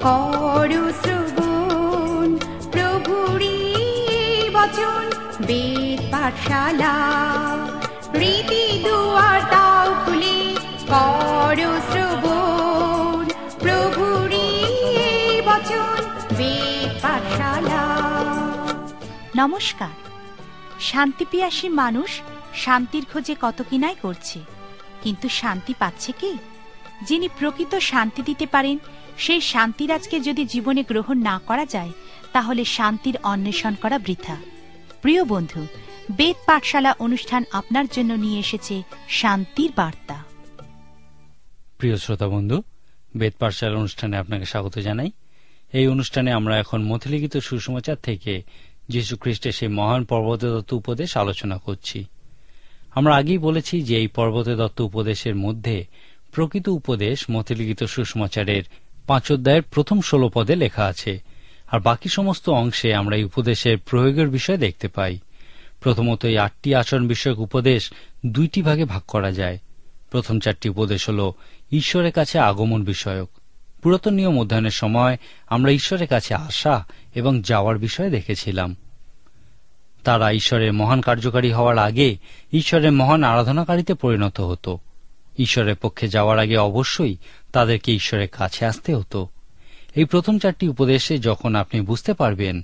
করো শ্রবণ প্রভুরই বচন, বেদ পাঠশালা। রীতি দুয়ার দাও খুলে, করো শ্রবণ প্রভুরই বচন, বেদ পাঠশালা। নমস্কার। শান্তিপিয়াসী মানুষ শান্তির খোঁজে কত কিনাই করছে, কিন্তু শান্তি পাচ্ছে কি? যিনি প্রকৃত শান্তি দিতে পারেন, সেই শান্তিরাজকে যদি জীবনে গ্রহণ না করা যায়, তাহলে শান্তির অন্বেষণ করা বৃথা। প্রিয় বন্ধু, বেদ পাঠশালা অনুষ্ঠান আপনার জন্য নিয়ে এসেছে শান্তির বার্তা। প্রিয় শ্রোতা বন্ধু, বেদ পাঠশালা অনুষ্ঠানে আপনাকে স্বাগত জানাই। এই অনুষ্ঠানে আমরা এখন মথিলিখিত সুসমাচার থেকে যীশু খ্রিস্টের সেই মহান পর্বতদত্ত উপদেশ আলোচনা করছি। আমরা আগেই বলেছি যে এই পর্বতদত্ত উপদেশের মধ্যে প্রকৃত উপদেশ মথিলিখিত সুসমাচারের 5 অধ্যায়ের প্রথম 16 পদে লেখা আছে, আর বাকি সমস্ত অংশে আমরা এই উপদেশের প্রয়োগের বিষয় দেখতে পাই। প্রথমত, এই 8টি আচরণ বিষয়ক উপদেশ 2টি ভাগে ভাগ করা যায়। প্রথম 4টি উপদেশ হল ঈশ্বরের কাছে আগমন বিষয়ক। পুরাতন নিয়ম অধ্যয়নের সময় আমরা ঈশ্বরের কাছে আসা এবং যাওয়ার বিষয়ে দেখেছিলাম। তারা ঈশ্বরের মহান কার্যকারী হওয়ার আগে ঈশ্বরের মহান আরাধনাকারীতে পরিণত হতো। ঈশ্বরের পক্ষে যাওয়ার আগে অবশ্যই তাদেরকে ঈশ্বরের কাছে আসতে হতো। এই প্রথম 4টি উপদেশে যখন আপনি বুঝতে পারবেন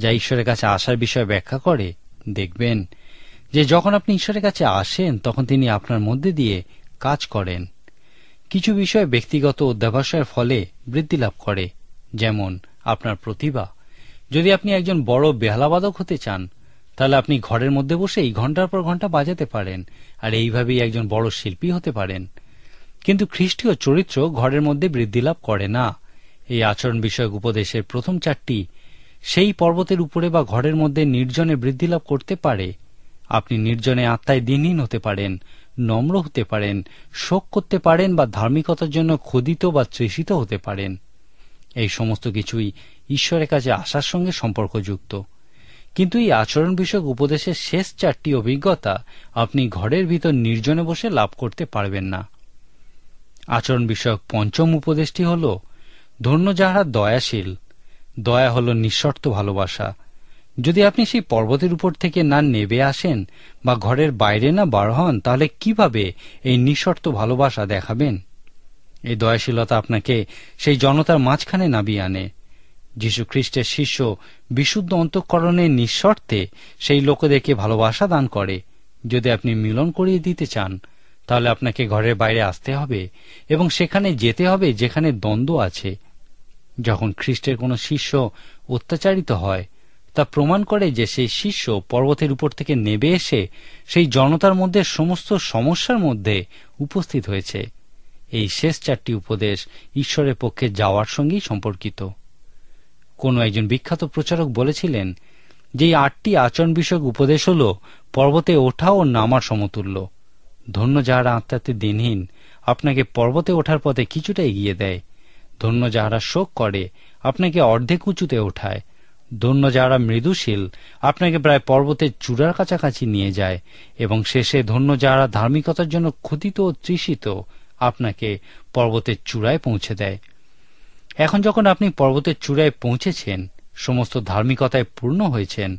যা ঈশ্বরের কাছে আসার বিষয়ে ব্যাখ্যা করে, দেখবেন যে যখন আপনি ঈশ্বরের কাছে আসেন তখন তিনি আপনার মধ্যে দিয়ে কাজ করেন। কিছু বিষয় ব্যক্তিগত অধ্যাবসায়ের ফলে বৃদ্ধি লাভ করে, যেমন আপনার প্রতিভা। যদি আপনি একজন বড় বেহালাবাদক হতে চান, তাহলে আপনি ঘরের মধ্যে বসেই ঘন্টার পর ঘন্টা বাজাতে পারেন, আর এইভাবেই একজন বড় শিল্পী হতে পারেন। কিন্তু খ্রিস্টীয় চরিত্র ঘরের মধ্যে বৃদ্ধি লাভ করে না। এই আচরণ বিষয়ক উপদেশের প্রথম 4টি সেই পর্বতের উপরে বা ঘরের মধ্যে নির্জনে বৃদ্ধি লাভ করতে পারে। আপনি নির্জনে আত্মায় দিনহীন হতে পারেন, নম্র হতে পারেন, শোক করতে পারেন বা ধার্মিকতার জন্য ক্ষুধিত বা তৃষিত হতে পারেন। এই সমস্ত কিছুই ঈশ্বরের কাছে আসার সঙ্গে সম্পর্কযুক্ত। কিন্তু এই আচরণ বিষয়ক উপদেশের শেষ 4টি অভিজ্ঞতা আপনি ঘরের ভিতর নির্জনে বসে লাভ করতে পারবেন না। আচরণ বিষয়ক পঞ্চম উপদেশটি হল, ধন্য যাহারা দয়াশীল। দয়া হল নিঃশর্ত ভালোবাসা। যদি আপনি সেই পর্বতের উপর থেকে না নেমে আসেন বা ঘরের বাইরে না বার হন, তাহলে কিভাবে এই নিঃশর্ত ভালোবাসা দেখাবেন? এই দয়াশীলতা আপনাকে সেই জনতার মাঝখানে নামিয়ে আনে। যীশু খ্রিস্টের শিষ্য বিশুদ্ধ অন্তঃকরণে নিঃশর্তে সেই লোকেদেরকে ভালোবাসা দান করে। যদি আপনি মিলন করিয়ে দিতে চান, তাহলে আপনাকে ঘরের বাইরে আসতে হবে এবং সেখানে যেতে হবে যেখানে দ্বন্দ্ব আছে। যখন খ্রিস্টের কোনো শিষ্য অত্যাচারিত হয়, তা প্রমাণ করে যে সেই শিষ্য পর্বতের উপর থেকে নেমে এসে সেই জনতার মধ্যে সমস্ত সমস্যার মধ্যে উপস্থিত হয়েছে। এই শেষ 4টি উপদেশ ঈশ্বরের পক্ষে যাওয়ার সঙ্গেই সম্পর্কিত। কোন একজন বিখ্যাত প্রচারক বলেছিলেন যে এই 8টি আচরণ বিষয়ক উপদেশ হল পর্বতে ওঠা ও নামার সমতুল্য। ধন্য যাহারা আত্মাতে দিনহীন, আপনাকে পর্বতে ওঠার পথে কিছুটা এগিয়ে দেয়। ধন্য যাহারা শোক করে, আপনাকে অর্ধেক উঁচুতে ওঠায়। ধন্য যাহারা মৃদুশীল, আপনাকে প্রায় পর্বতের চূড়ার কাছাকাছি নিয়ে যায়। এবং শেষে ধন্য যাহারা ধার্মিকতার জন্য ক্ষুধিত ও তৃষিত, আপনাকে পর্বতের চূড়ায় পৌঁছে দেয়। এখন যখন আপনি পর্বতের চূড়ায় পৌঁছেছেন, সমস্ত ধার্মিকতায় পূর্ণ হয়েছেন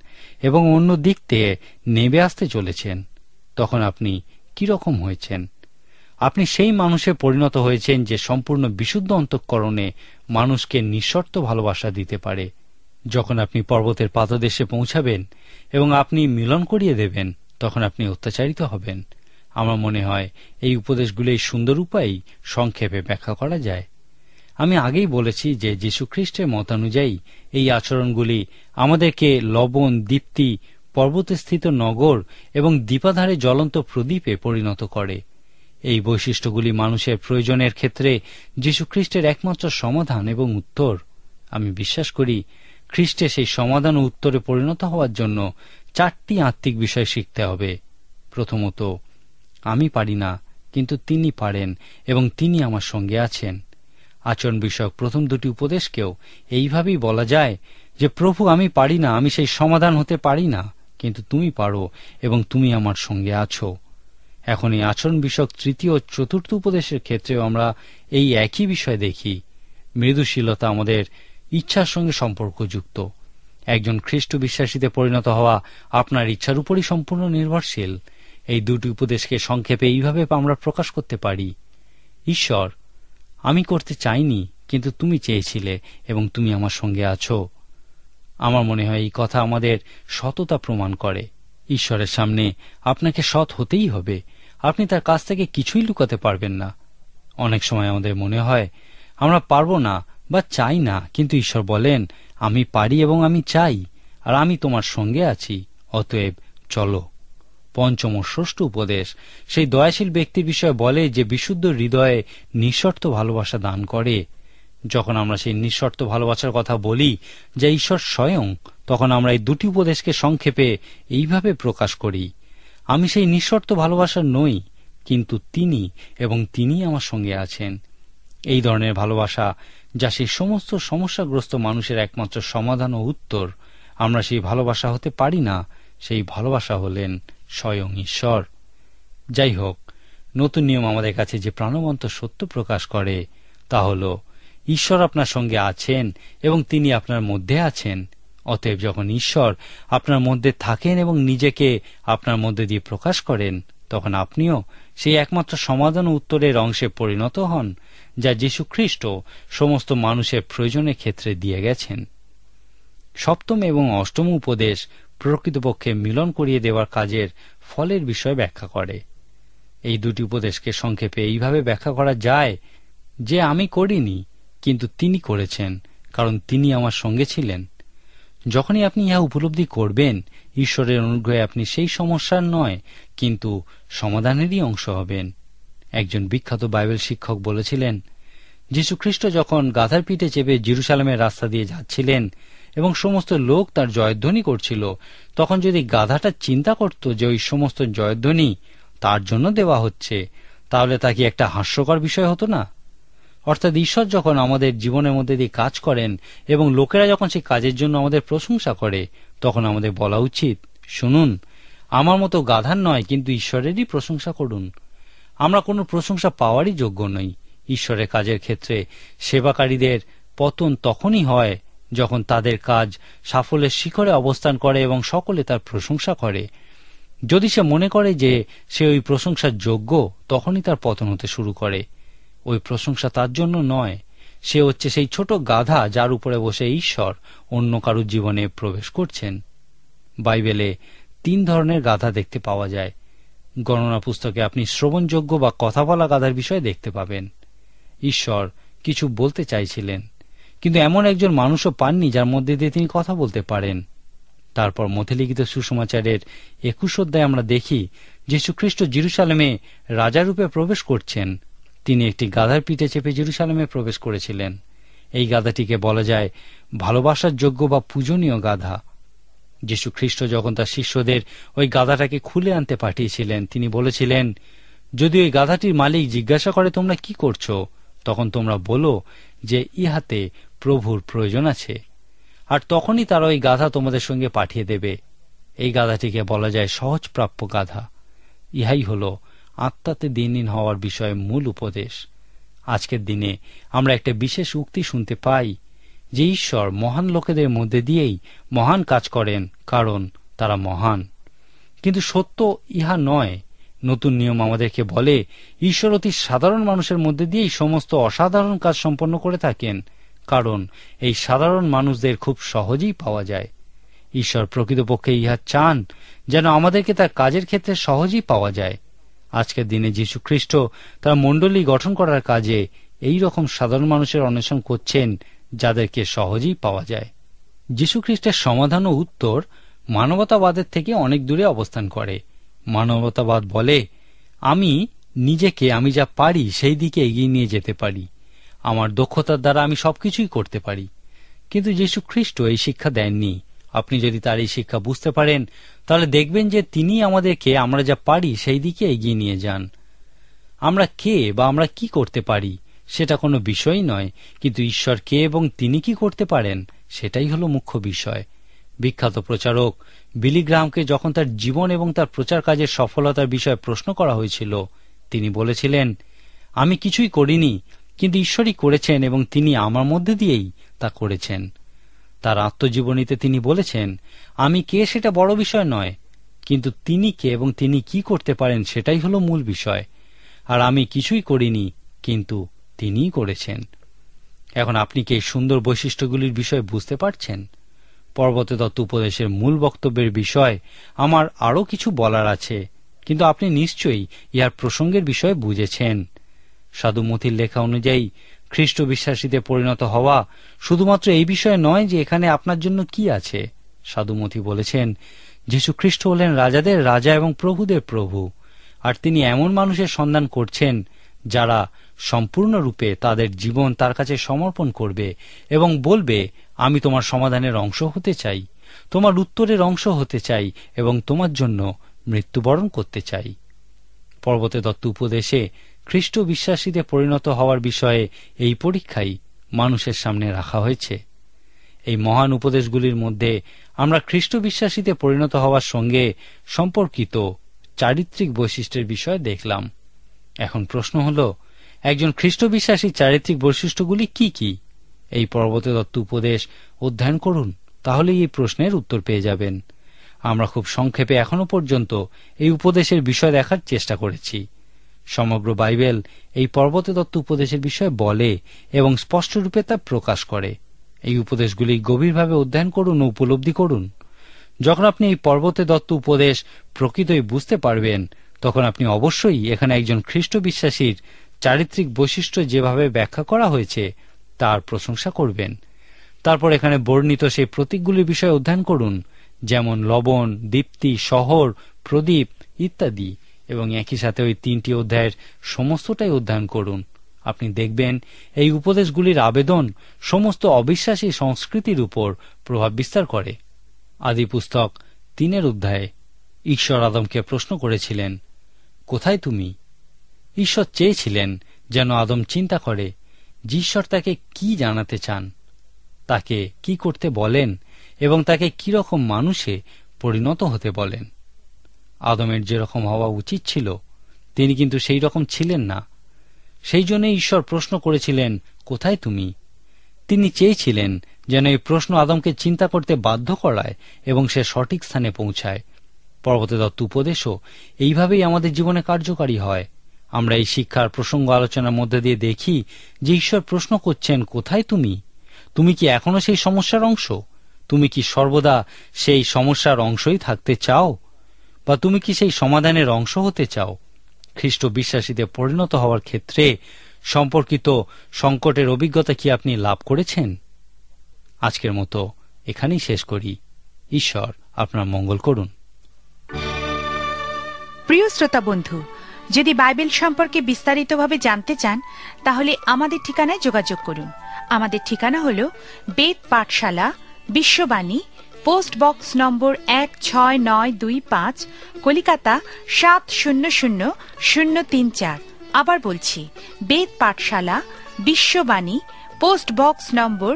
এবং অন্য দিক থেকে নেমে আসতে চলেছেন, তখন আপনি কিরকম হয়েছেন? আপনি সেই মানুষে পরিণত হয়েছেন যে সম্পূর্ণ বিশুদ্ধ অন্তঃকরণে মানুষকে নিঃশর্ত ভালোবাসা দিতে পারে। যখন আপনি পর্বতের পাদদেশে পৌঁছাবেন এবং আপনি মিলন করিয়ে দেবেন, তখন আপনি অত্যাচারিত হবেন। আমার মনে হয় এই উপদেশগুলি সুন্দর উপায়েই সংক্ষেপে ব্যাখ্যা করা যায়। আমি আগেই বলেছি যে যীশু খ্রিস্টের মতানুযায়ী এই আচরণগুলি আমাদেরকে লবণ, দীপ্তি, পর্বতস্থিত নগর এবং দীপাধারে জ্বলন্ত প্রদীপে পরিণত করে। এই বৈশিষ্ট্যগুলি মানুষের প্রয়োজনের ক্ষেত্রে যীশু খ্রিস্টের একমাত্র সমাধান এবং উত্তর। আমি বিশ্বাস করি খ্রিস্টে সেই সমাধান ও উত্তরে পরিণত হওয়ার জন্য 4টি আত্মিক বিষয় শিখতে হবে। প্রথমত, আমি পারি না, কিন্তু তিনি পারেন এবং তিনি আমার সঙ্গে আছেন। আচরণ বিষয়ক প্রথম 2টি উপদেশকেও এইভাবেই বলা যায় যে, প্রভু, আমি পারি না, আমি সেই সমাধান হতে পারি না, কিন্তু তুমি পারো এবং তুমি আমার সঙ্গে আছো। এখন এই আচরণ বিষয়ক 3য় ও 4র্থ উপদেশের ক্ষেত্রেও আমরা এই একই বিষয় দেখি। মৃদুশীলতা আমাদের ইচ্ছার সঙ্গে সম্পর্কযুক্ত। একজন খ্রিস্ট বিশ্বাসীতে পরিণত হওয়া আপনার ইচ্ছার উপরই সম্পূর্ণ নির্ভরশীল। এই দুটি উপদেশকে সংক্ষেপে এইভাবে আমরা প্রকাশ করতে পারি: ঈশ্বর, আমি করতে চাইনি, কিন্তু তুমি চেয়েছিলে এবং তুমি আমার সঙ্গে আছো। আমার মনে হয় এই কথা আমাদের সততা প্রমাণ করে। ঈশ্বরের সামনে আপনাকে সৎ হতেই হবে। আপনি তার কাছ থেকে কিছুই লুকাতে পারবেন না। অনেক সময় আমাদের মনে হয় আমরা পারবো না বা চাই না, কিন্তু ঈশ্বর বলেন, আমি পারি এবং আমি চাই, আর আমি তোমার সঙ্গে আছি, অতএব চলো। পঞ্চম ও ষষ্ঠ উপদেশ সেই দয়াশীল ব্যক্তির বিষয়ে বলে যে বিশুদ্ধ হৃদয়ে নিঃশর্ত ভালোবাসা দান করে। যখন আমরা সেই নিঃশর্ত ভালোবাসার কথা বলি যা ঈশ্বর স্বয়ং, তখন আমরা এই দুটি উপদেশকে সংক্ষেপে এইভাবে প্রকাশ করি: আমি সেই নিঃশর্ত ভালোবাসা নই, কিন্তু তিনি এবং তিনি আমার সঙ্গে আছেন। এই ধরনের ভালোবাসা যা সেই সমস্ত সমস্যাগ্রস্ত মানুষের একমাত্র সমাধান ও উত্তর। আমরা সেই ভালোবাসা হতে পারি না, সেই ভালোবাসা হলেন স্বয়ং ঈশ্বর। যাই হোক, নতুন নিয়ম আমাদের কাছে যে প্রাণবন্ত সত্য প্রকাশ করে তা হল ঈশ্বর আপনার সঙ্গে আছেন এবং তিনি আপনার মধ্যে আছেন। অতএব যখন ঈশ্বর আপনার মধ্যে থাকেন এবং নিজেকে আপনার মধ্যে দিয়ে প্রকাশ করেন, তখন আপনিও সেই একমাত্র সমাধান ও উত্তরের অংশে পরিণত হন যা যীশু খ্রিস্ট সমস্ত মানুষের প্রয়োজনের ক্ষেত্রে দিয়ে গেছেন। সপ্তম এবং অষ্টম উপদেশ প্রকৃতপক্ষে মিলন করিয়ে দেওয়ার কাজের ফলের বিষয়ে ব্যাখ্যা করে। এই দুটি উপদেশকে সংক্ষেপে এইভাবে ব্যাখ্যা করা যায় যে আমি করিনি, কিন্তু তিনি করেছেন, কারণ তিনি আমার সঙ্গে ছিলেন। যখনই আপনি ইহা উপলব্ধি করবেন, ঈশ্বরের অনুগ্রহে আপনি সেই সমস্যার নয় কিন্তু সমাধানেরই অংশ হবেন। একজন বিখ্যাত বাইবেল শিক্ষক বলেছিলেন, যীশুখ্রিস্ট যখন গাধার পিঠে চেপে জেরুজালেমের রাস্তা দিয়ে যাচ্ছিলেন এবং সমস্ত লোক তার জয়ধ্বনি করছিল, তখন যদি গাধাটা চিন্তা করত যে ওই সমস্ত জয়ধ্বনি তার জন্য দেওয়া হচ্ছে, তাহলে তা কি একটা হাস্যকর বিষয় হতো না? অর্থাৎ ঈশ্বর যখন আমাদের জীবনের মধ্যে দিয়ে কাজ করেন এবং লোকেরা যখন সেই কাজের জন্য আমাদের প্রশংসা করে, তখন আমাদের বলা উচিত, শুনুন, আমার মতো গাধার নয়, কিন্তু ঈশ্বরেরই প্রশংসা করুন। আমরা কোনো প্রশংসা পাওয়ারই যোগ্য নই। ঈশ্বরের কাজের ক্ষেত্রে সেবাকারীদের পতন তখনই হয় যখন তাদের কাজ সাফল্যের শিখরে অবস্থান করে এবং সকলে তার প্রশংসা করে। যদি সে মনে করে যে সে ওই প্রশংসার যোগ্য, তখনই তার পতন হতে শুরু করে। ওই প্রশংসা তার জন্য নয়, সে হচ্ছে সেই ছোট গাধা যার উপরে বসে ঈশ্বর অন্য কারুর জীবনে প্রবেশ করছেন। বাইবেলে 3 ধরনের গাধা দেখতে পাওয়া যায়। গণনা পুস্তকে আপনি শ্রবণযোগ্য বা কথা বলা গাধার বিষয়ে দেখতে পাবেন। ঈশ্বর কিছু বলতে চাইছিলেন, কিন্তু এমন একজন মানুষও পাননি যার মধ্যে দিয়ে তিনি কথা বলতে পারেন। তারপর মথিলিখিত সুসমাচারের 21 অধ্যায়ে আমরা দেখি যীশুখ্রিস্ট জেরুজালেমে রাজারূপে প্রবেশ করছেন। তিনি একটি গাধার পিঠে চেপে জেরুজালেমে প্রবেশ করেছিলেন। এই গাধাটিকে বলা যায় ভালোবাসার যোগ্য বা পূজনীয় গাধা। যীশুখ্রিস্ট যখন তার শিষ্যদের ওই গাধাটাকে খুলে আনতে পাঠিয়েছিলেন, তিনি বলেছিলেন, যদি ওই গাধাটির মালিক জিজ্ঞাসা করে তোমরা কি করছো, তখন তোমরা বলো যে ইহাতে প্রভুর প্রয়োজন আছে, আর তখনই তারা ওই গাধা তোমাদের সঙ্গে পাঠিয়ে দেবে। এই গাধাটিকে বলা যায় সহজপ্রাপ্য গাধা। ইহাই হল আত্মাতে দিনহীন হওয়ার বিষয়ে মূল উপদেশ। আজকের দিনে আমরা একটা বিশেষ উক্তি শুনতে পাই যে ঈশ্বর মহান লোকেদের মধ্যে দিয়েই মহান কাজ করেন, কারণ তারা মহান। কিন্তু সত্য ইহা নয়। নতুন নিয়ম আমাদেরকে বলে ঈশ্বর অতি সাধারণ মানুষের মধ্যে দিয়েই সমস্ত অসাধারণ কাজ সম্পন্ন করে থাকেন, কারণ এই সাধারণ মানুষদের খুব সহজেই পাওয়া যায়। ঈশ্বর প্রকৃতপক্ষে ইহা চান যেন আমাদেরকে তার কাজের ক্ষেত্রে সহজেই পাওয়া যায়। আজকের দিনে যীশুখ্রিস্ট তার মণ্ডলী গঠন করার কাজে এই রকম সাধারণ মানুষের অন্বেষণ করছেন যাদেরকে সহজেই পাওয়া যায়। যীশুখ্রিস্টের সমাধান ও উত্তর মানবতাবাদের থেকে অনেক দূরে অবস্থান করে। মানবতাবাদ বলে আমি নিজেকে আমি যা পারি সেই দিকে এগিয়ে নিয়ে যেতে পারি, আমার দক্ষতার দ্বারা আমি সবকিছুই করতে পারি। কিন্তু যীশুখ্রিস্ট এই শিক্ষা দেননি। আপনি যদি তার এই শিক্ষা বুঝতে পারেন, তাহলে দেখবেন যে তিনি আমাদেরকে আমরা যা পারি সেই দিকে এগিয়ে নিয়ে যান। আমরা কে বা আমরা কি করতে পারি সেটা কোনো বিষয়ই নয়, কিন্তু ঈশ্বর কে এবং তিনি কি করতে পারেন সেটাই হলো মুখ্য বিষয়। বিখ্যাত প্রচারক বিলি গ্রাহামকে যখন তার জীবন এবং তার প্রচার কাজের সফলতার বিষয়ে প্রশ্ন করা হয়েছিল, তিনি বলেছিলেন, আমি কিছুই করিনি, কিন্তু ঈশ্বরই করেছেন এবং তিনি আমার মধ্যে দিয়েই তা করেছেন। তার আত্মজীবনীতে তিনি বলেছেন, আমি কে সেটা বড় বিষয় নয়, কিন্তু তিনি কে এবং তিনি কি করতে পারেন সেটাই হলো মূল বিষয়। আর আমি কিছুই করিনি, কিন্তু তিনিই করেছেন। এখন আপনি কি এই সুন্দর বৈশিষ্ট্যগুলির বিষয়ে বুঝতে পারছেন? পরবর্তী তত্ত্ব উপদেশের মূল বক্তব্যের বিষয় আমার আরও কিছু বলার আছে, কিন্তু আপনি নিশ্চয়ই ইহার প্রসঙ্গের বিষয়ে বুঝেছেন। সাধু মথির লেখা অনুযায়ী খ্রিস্ট বিশ্বাসীতে পরিণত হওয়া শুধুমাত্র এই বিষয়ে নয় যে এখানে আপনার জন্য কি আছে। সাধু মথি বলেছেন, যীশু খ্রিস্ট হলেন রাজাদের রাজা এবং প্রভুদের প্রভু, আর তিনি এমন মানুষের সন্ধান করছেন যারা সম্পূর্ণরূপে তাদের জীবন তার কাছে সমর্পণ করবে এবং বলবে, আমি তোমার সমাধানের অংশ হতে চাই, তোমার উত্তরের অংশ হতে চাই এবং তোমার জন্য মৃত্যুবরণ করতে চাই। পরবর্তী তত্ত্ব উপদেশে খ্রিস্ট বিশ্বাসীতে পরিণত হওয়ার বিষয়ে এই পরীক্ষাই মানুষের সামনে রাখা হয়েছে। এই মহান উপদেশগুলির মধ্যে আমরা খ্রিস্ট বিশ্বাসীতে পরিণত হওয়ার সঙ্গে সম্পর্কিত চারিত্রিক বৈশিষ্ট্যের বিষয়ে দেখলাম। এখন প্রশ্ন হল, একজন খ্রিস্ট বিশ্বাসীর চারিত্রিক বৈশিষ্ট্যগুলি কি কি? এই পরবর্তী তত্ত্ব উপদেশ অধ্যয়ন করুন, তাহলে এই প্রশ্নের উত্তর পেয়ে যাবেন। আমরা খুব সংক্ষেপে এখনো পর্যন্ত এই উপদেশের বিষয় দেখার চেষ্টা করেছি। সমগ্র বাইবেল এই পরবর্তী তত্ত্ব উপদেশের বিষয়ে বলে এবং স্পষ্টরূপে তা প্রকাশ করে। এই উপদেশগুলি গভীরভাবে অধ্যয়ন করুন ও উপলব্ধি করুন। যখন আপনি এই পরবর্তী তত্ত্ব উপদেশ প্রকৃতই বুঝতে পারবেন, তখন আপনি অবশ্যই এখানে একজন খ্রিস্ট বিশ্বাসীর চারিত্রিক বৈশিষ্ট্য যেভাবে ব্যাখ্যা করা হয়েছে তার প্রশংসা করবেন। তারপর এখানে বর্ণিত সেই প্রতীকগুলির বিষয়ে অধ্যয়ন করুন, যেমন লবণ, দীপ্তি, শহর, প্রদীপ ইত্যাদি, এবং একই সাথে ওই 3টি অধ্যায়ের সমস্তটাই অধ্যয়ন করুন। আপনি দেখবেন এই উপদেশগুলির আবেদন সমস্ত অবিশ্বাসী সংস্কৃতির উপর প্রভাব বিস্তার করে। আদি পুস্তক 3 অধ্যায়ে ঈশ্বর আদমকে প্রশ্ন করেছিলেন, কোথায় তুমি? ঈশ্বর চেয়েছিলেন যেন আদম চিন্তা করে যে ঈশ্বর তাকে কি জানাতে চান, তাকে কি করতে বলেন এবং তাকে কিরকম মানুষে পরিণত হতে বলেন। আদমের যেরকম হওয়া উচিত ছিল তিনি কিন্তু সেই রকম ছিলেন না। সেই জন্য ঈশ্বর প্রশ্ন করেছিলেন, কোথায় তুমি? তিনি চেয়েছিলেন যেন এই প্রশ্ন আদমকে চিন্তা করতে বাধ্য করায় এবং সে সঠিক স্থানে পৌঁছায়। পরবর্তী তত্ত্ব উপদেশও এইভাবেই আমাদের জীবনে কার্যকারী হয়। আমরা এই শিক্ষার প্রসঙ্গ আলোচনার মধ্যে দিয়ে দেখি যে ঈশ্বর প্রশ্ন করছেন, কোথায় তুমি? তুমি কি এখনো সেই সমস্যার অংশ? তুমি কি সর্বদা সেই সমস্যার অংশই থাকতে চাও, বা তুমি কি সেই সমাধানের অংশ হতে চাও? খ্রিস্ট বিশ্বাসীতে পরিণত হওয়ার ক্ষেত্রে সম্পর্কিত সংকটের অভিজ্ঞতা কি আপনি লাভ করেছেন? আজকের মতো এখানেই শেষ করি। ঈশ্বর আপনার মঙ্গল করুন। প্রিয় শ্রোতা বন্ধু, যদি বাইবেল সম্পর্কে বিস্তারিতভাবে জানতে চান তাহলে আমাদের ঠিকানায় যোগাযোগ করুন। আমাদের ঠিকানা হল বেদ পাঠশালা, বিশ্ববাণী, পোস্ট বক্স নম্বর 16925, কলিকাতা 700034। আবার বলছি, বেদ পাঠশালা, বিশ্ববাণী, পোস্ট বক্স নম্বর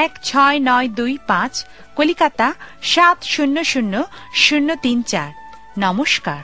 16925, কলিকাতা 700034। নমস্কার।